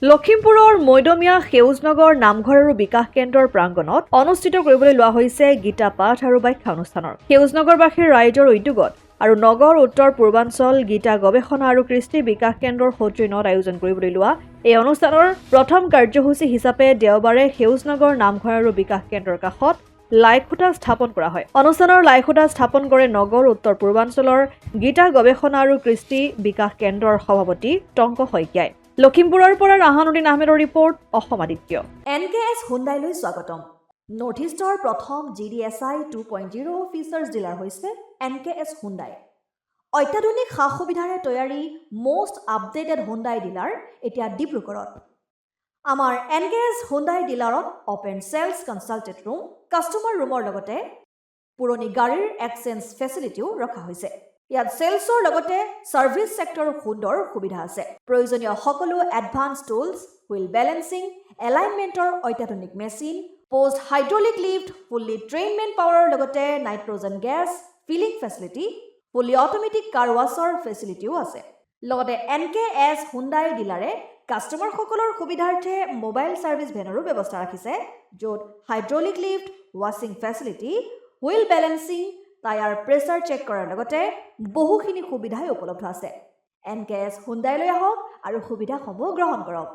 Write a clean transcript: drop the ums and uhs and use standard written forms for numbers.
লখিমপুৰৰ মৈদমীয়া সেউজনগৰ নামঘৰ আৰু বিকাশ কেন্দ্ৰৰ প্ৰাংগণত অনুষ্ঠিত কৰিবলৈ লোৱা হৈছে গীতা পাঠ আৰু ব্যাখ্যা অনুষ্ঠানৰ সেউজনগৰবাসীৰ ৰাইজৰ উদ্যোগত আৰু নগৰ উত্তৰ পূৰ্বাঞ্চল গীতা গৱেষণা আৰু কৃষ্টি বিকাশ কেন্দ্ৰৰ সৌজন্যত আয়োজন কৰিবলৈ লোৱা এই অনুষ্ঠানৰ প্ৰথম কাৰ্যসূচী হিচাপে দেওবাৰে সেউজনগৰ নামঘৰ আৰু বিকাশ কেন্দ্ৰৰ কাষত লাইখুঁটা স্থাপন কৰা হয়। অনুষ্ঠানৰ লাইখুঁটা স্থাপন কৰে নগৰ উত্তৰ পূৰ্বাঞ্চলৰ গীতা গৱেষণা আৰু কৃষ্টি বিকাশ কেন্দ্ৰৰ সভাপতি টংক শইকীয়াই। লখিমপুৰৰ পৰা ৰাহানুদ্দিন আহমেদৰ ৰিপৰ্ট, অসম আদিত্য। NKS হুণ্ডাইলৈ স্বাগতম। নৰ্থ ইষ্টৰ প্ৰথম GDSI 2.0 ফিচাৰ্ছ ডিলাৰ হৈছে NKS হুণ্ডাই। অত্যাধুনিক সা সুবিধাৰে তৈয়াৰী মষ্ট আপডেটেড হুণ্ডাই ডিলাৰ এতিয়া ডিব্ৰুগড়ত। আমাৰ NKS হুণ্ডাই ডিলাৰত open sales consulted room, customer ৰুমৰ লগতে পুৰণি গাড়ীৰ এক্সচেঞ্জ ফেচিলিটিও ৰখা হৈছে। ইয়াত সেলছৰ লগতে সাৰ্ভিস সেক্টৰৰ সুন্দৰ সুবিধা আছে। প্ৰয়োজনীয় সকলো এডভান্স টুলছ, হুইল বেলেন্সিং, এলাইনমেন্টৰ অত্যাধুনিক machine, post hydraulic lift, fully train men পাৱাৰৰ লগতে nitrogen gas filling facility, fully automatic car washer ফেচিলিটিও আছে। লগতে NKS হুণ্ডাই ডিলাৰে কাষ্টমাৰসকলৰ সুবিধাৰ্থে মোবাইল সাৰ্ভিস ভেনৰো ব্যৱস্থা ৰাখিছে, য'ত হাইড্ৰলিক লিফ্ট, ৱাছিং facility, wheel balancing, tyre pressure check কৰাৰ লগতে বহুখিনি সুবিধাই উপলব্ধ আছে। NKS হুণ্ডাইলৈ আহক আৰু সুবিধাসমূহ গ্ৰহণ কৰক।